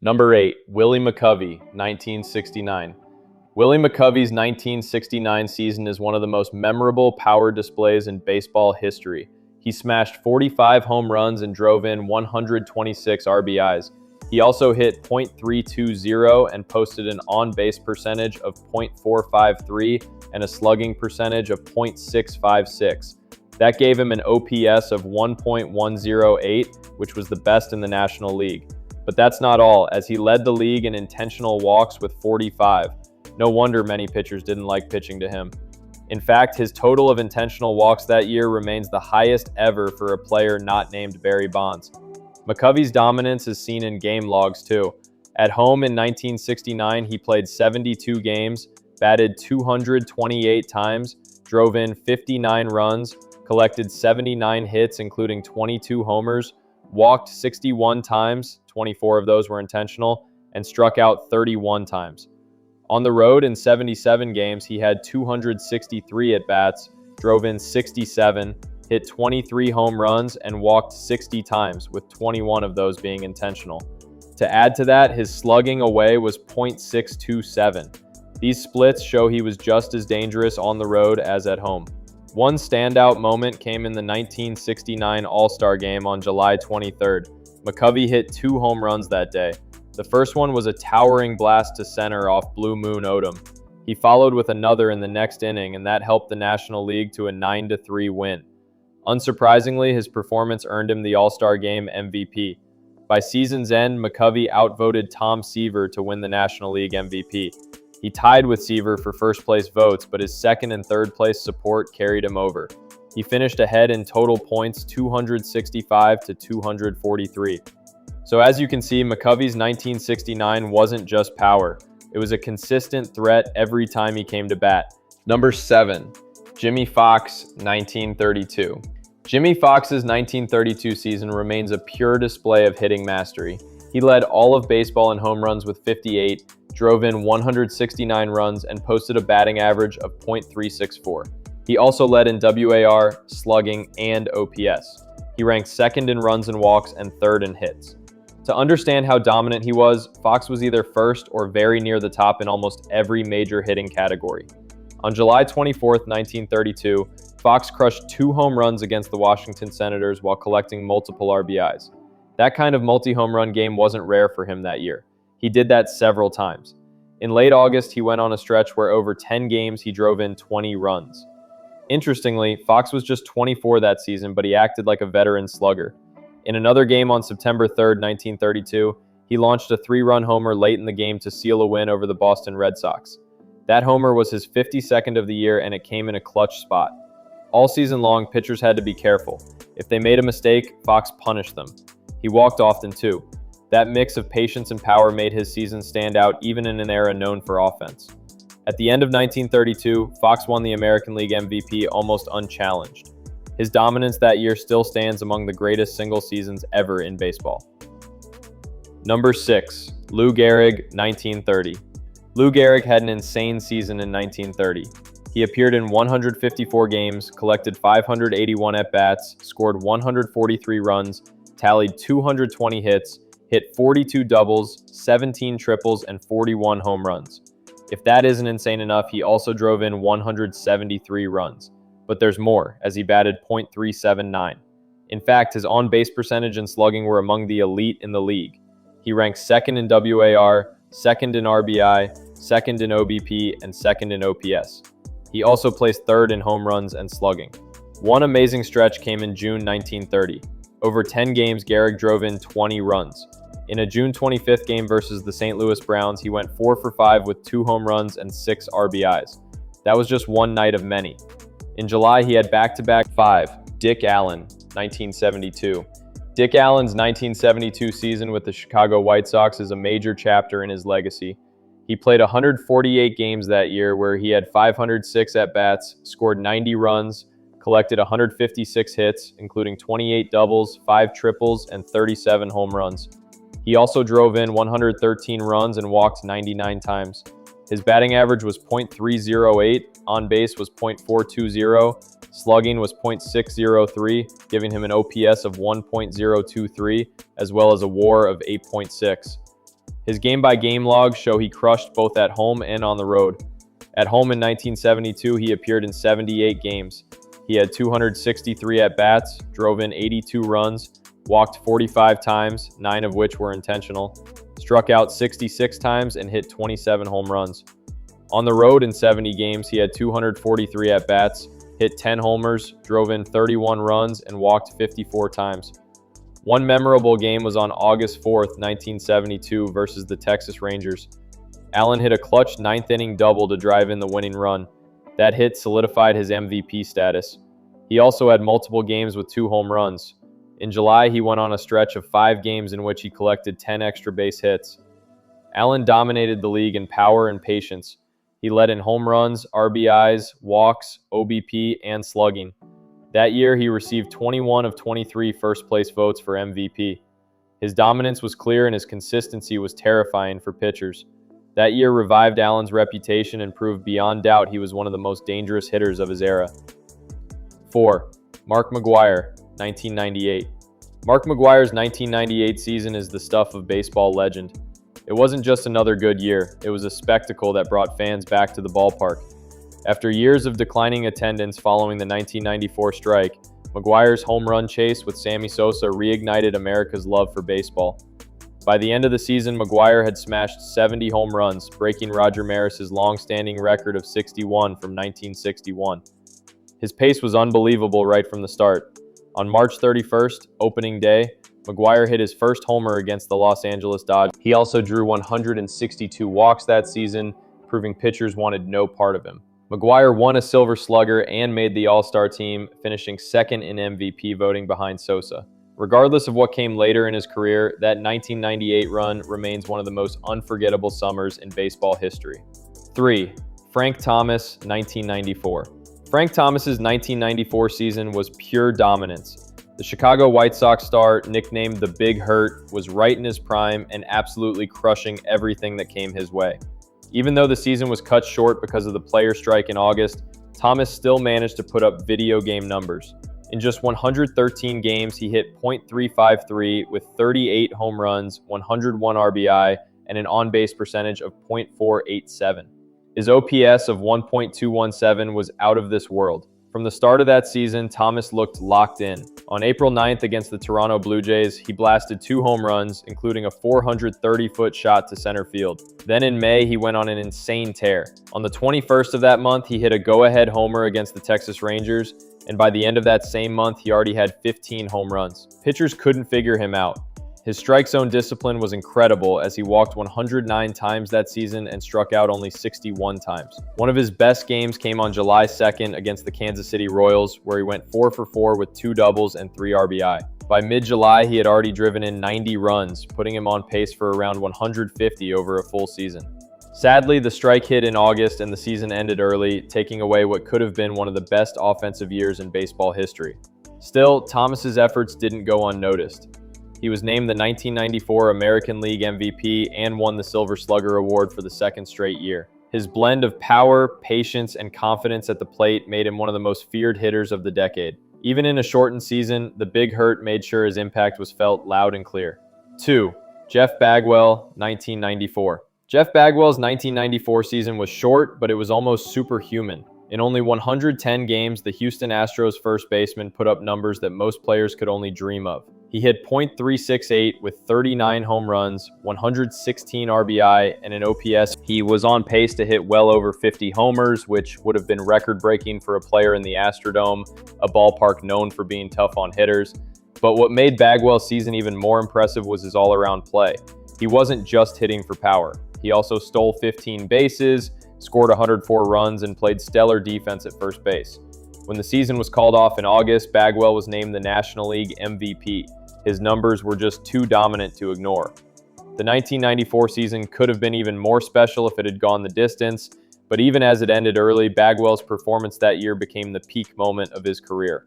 Number 8, Willie McCovey, 1969. Willie McCovey's 1969 season is one of the most memorable power displays in baseball history. He smashed 45 home runs and drove in 126 RBIs. He also hit .320 and posted an on-base percentage of .453 and a slugging percentage of .656. That gave him an OPS of 1.108, which was the best in the National League. But that's not all, as he led the league in intentional walks with 45. No wonder many pitchers didn't like pitching to him. In fact, his total of intentional walks that year remains the highest ever for a player not named Barry Bonds. McCovey's dominance is seen in game logs too. At home in 1969, he played 72 games, batted 228 times, drove in 59 runs, collected 79 hits including 22 homers, walked 61 times, 24 of those were intentional, and struck out 31 times. On the road in 77 games, he had 263 at-bats, drove in 67, hit 23 home runs, and walked 60 times, with 21 of those being intentional. To add to that, his slugging away was .627. These splits show he was just as dangerous on the road as at home. One standout moment came in the 1969 All-Star Game on July 23rd. McCovey hit 2 home runs that day. The first one was a towering blast to center off Blue Moon Odom. He followed with another in the next inning, and that helped the National League to a 9-3 win. Unsurprisingly, his performance earned him the All-Star Game MVP. By season's end, McCovey outvoted Tom Seaver to win the National League MVP. He tied with Seaver for first-place votes, but his second and third-place support carried him over. He finished ahead in total points 265 to 243. So as you can see, McCovey's 1969 wasn't just power. It was a consistent threat every time he came to bat. Number 7, Jimmie Foxx, 1932. Jimmie Foxx's 1932 season remains a pure display of hitting mastery. He led all of baseball in home runs with 58, drove in 169 runs, and posted a batting average of .364. He also led in WAR, slugging, and OPS. He ranked second in runs and walks and third in hits. To understand how dominant he was, Foxx was either first or very near the top in almost every major hitting category. On July 24, 1932, Foxx crushed 2 home runs against the Washington Senators while collecting multiple RBIs. That kind of multi-home run game wasn't rare for him that year. He did that several times. In late August, he went on a stretch where over 10 games he drove in 20 runs. Interestingly, Foxx was just 24 that season, but he acted like a veteran slugger. In another game on September 3, 1932, he launched a 3-run homer late in the game to seal a win over the Boston Red Sox. That homer was his 52nd of the year, and it came in a clutch spot. All season long, pitchers had to be careful. If they made a mistake, Foxx punished them. He walked often too. That mix of patience and power made his season stand out even in an era known for offense. At the end of 1932, Foxx won the American League MVP almost unchallenged. His dominance that year still stands among the greatest single seasons ever in baseball. Number 6, Lou Gehrig, 1930. Lou Gehrig had an insane season in 1930. He appeared in 154 games, collected 581 at-bats, scored 143 runs, tallied 220 hits, hit 42 doubles, 17 triples, and 41 home runs. If that isn't insane enough, he also drove in 173 runs. But there's more, as he batted .379. In fact, his on-base percentage and slugging were among the elite in the league. He ranked second in WAR, second in RBI, second in OBP, and second in OPS. He also placed third in home runs and slugging. One amazing stretch came in June 1930. Over 10 games, Gehrig drove in 20 runs. In a June 25th game versus the St. Louis Browns, he went 4 for 5 with 2 home runs and 6 RBIs. That was just one night of many. In July, he had back-to-back 5. Dick Allen, 1972. Dick Allen's 1972 season with the Chicago White Sox is a major chapter in his legacy. He played 148 games that year where he had 506 at-bats, scored 90 runs, collected 156 hits, including 28 doubles, 5 triples, and 37 home runs. He also drove in 113 runs and walked 99 times. His batting average was .308, on base was .420, slugging was .603, giving him an OPS of 1.023, as well as a WAR of 8.6. His game-by-game logs show he crushed both at home and on the road. At home in 1972, he appeared in 78 games. He had 263 at-bats, drove in 82 runs, walked 45 times, 9 of which were intentional, struck out 66 times, and hit 27 home runs. On the road in 70 games, he had 243 at-bats, hit 10 homers, drove in 31 runs, and walked 54 times. One memorable game was on August 4th, 1972 versus the Texas Rangers. Allen hit a clutch ninth-inning double to drive in the winning run. That hit solidified his MVP status. He also had multiple games with 2 home runs. In July, he went on a stretch of 5 games in which he collected 10 extra base hits. Allen dominated the league in power and patience. He led in home runs, RBIs, walks, OBP, and slugging. That year, he received 21 of 23 first-place votes for MVP. His dominance was clear and his consistency was terrifying for pitchers. That year revived Allen's reputation and proved beyond doubt he was one of the most dangerous hitters of his era. 4. Mark McGwire, 1998. Mark McGwire's 1998 season is the stuff of baseball legend. It wasn't just another good year, it was a spectacle that brought fans back to the ballpark. After years of declining attendance following the 1994 strike, McGwire's home run chase with Sammy Sosa reignited America's love for baseball. By the end of the season, McGwire had smashed 70 home runs, breaking Roger Maris's long-standing record of 61 from 1961. His pace was unbelievable right from the start. On March 31st, opening day, McGwire hit his first homer against the Los Angeles Dodgers. He also drew 162 walks that season, proving pitchers wanted no part of him. McGwire won a Silver Slugger and made the All-Star team, finishing second in MVP voting behind Sosa. Regardless of what came later in his career, that 1998 run remains one of the most unforgettable summers in baseball history. 3. Frank Thomas, 1994. Frank Thomas's 1994 season was pure dominance. The Chicago White Sox star, nicknamed the Big Hurt, was right in his prime and absolutely crushing everything that came his way. Even though the season was cut short because of the player strike in August, Thomas still managed to put up video game numbers. In just 113 games, he hit .353 with 38 home runs, 101 RBI, and an on-base percentage of .487. His OPS of 1.217 was out of this world. From the start of that season, Thomas looked locked in. On April 9th against the Toronto Blue Jays, he blasted 2 home runs, including a 430-foot shot to center field. Then in May, he went on an insane tear. On the 21st of that month, he hit a go-ahead homer against the Texas Rangers, and by the end of that same month, he already had 15 home runs. Pitchers couldn't figure him out. His strike zone discipline was incredible as he walked 109 times that season and struck out only 61 times. One of his best games came on July 2nd against the Kansas City Royals, where he went 4 for 4 with 2 doubles and 3 RBI. By mid-July, he had already driven in 90 runs, putting him on pace for around 150 over a full season. Sadly, the strike hit in August and the season ended early, taking away what could have been one of the best offensive years in baseball history. Still, Thomas's efforts didn't go unnoticed. He was named the 1994 American League MVP and won the Silver Slugger Award for the 2nd straight year. His blend of power, patience, and confidence at the plate made him one of the most feared hitters of the decade. Even in a shortened season, the Big Hurt made sure his impact was felt loud and clear. 2. Jeff Bagwell, 1994. Jeff Bagwell's 1994 season was short, but it was almost superhuman. In only 110 games, the Houston Astros first baseman put up numbers that most players could only dream of. He hit .368 with 39 home runs, 116 RBI, and an OPS. He was on pace to hit well over 50 homers, which would have been record-breaking for a player in the Astrodome, a ballpark known for being tough on hitters. But what made Bagwell's season even more impressive was his all-around play. He wasn't just hitting for power. He also stole 15 bases, scored 104 runs, and played stellar defense at first base. When the season was called off in August, Bagwell was named the National League MVP. His numbers were just too dominant to ignore. The 1994 season could have been even more special if it had gone the distance, but even as it ended early, Bagwell's performance that year became the peak moment of his career.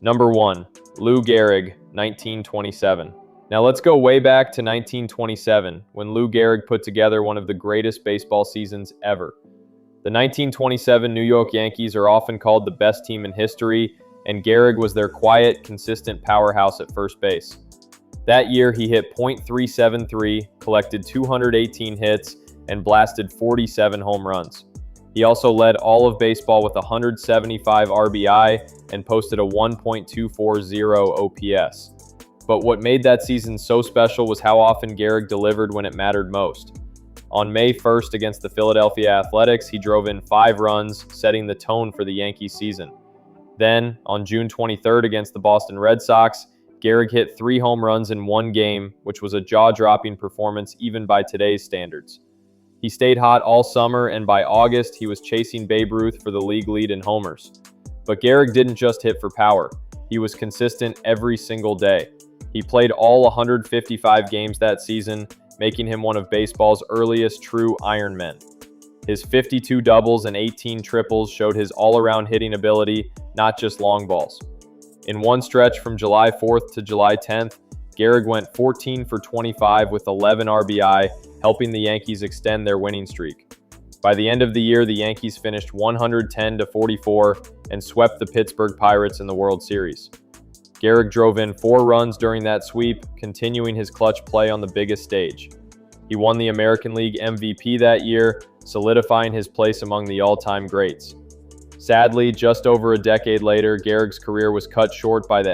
Number 1. Lou Gehrig, 1927. Now let's go way back to 1927, when Lou Gehrig put together one of the greatest baseball seasons ever. The 1927 New York Yankees are often called the best team in history, and Gehrig was their quiet, consistent powerhouse at first base. That year, he hit .373, collected 218 hits, and blasted 47 home runs. He also led all of baseball with 175 RBI and posted a 1.240 OPS. But what made that season so special was how often Gehrig delivered when it mattered most. On May 1st against the Philadelphia Athletics, he drove in 5 runs, setting the tone for the Yankees season. Then, on June 23rd against the Boston Red Sox, Gehrig hit 3 home runs in 1 game, which was a jaw-dropping performance even by today's standards. He stayed hot all summer, and by August, he was chasing Babe Ruth for the league lead in homers. But Gehrig didn't just hit for power. He was consistent every single day. He played all 155 games that season, making him one of baseball's earliest true Iron Men. His 52 doubles and 18 triples showed his all-around hitting ability, not just long balls. In one stretch from July 4th to July 10th, Gehrig went 14 for 25 with 11 RBI, helping the Yankees extend their winning streak. By the end of the year, the Yankees finished 110-44 and swept the Pittsburgh Pirates in the World Series. Gehrig drove in 4 runs during that sweep, continuing his clutch play on the biggest stage. He won the American League MVP that year, solidifying his place among the all-time greats. Sadly, just over a decade later, Gehrig's career was cut short by the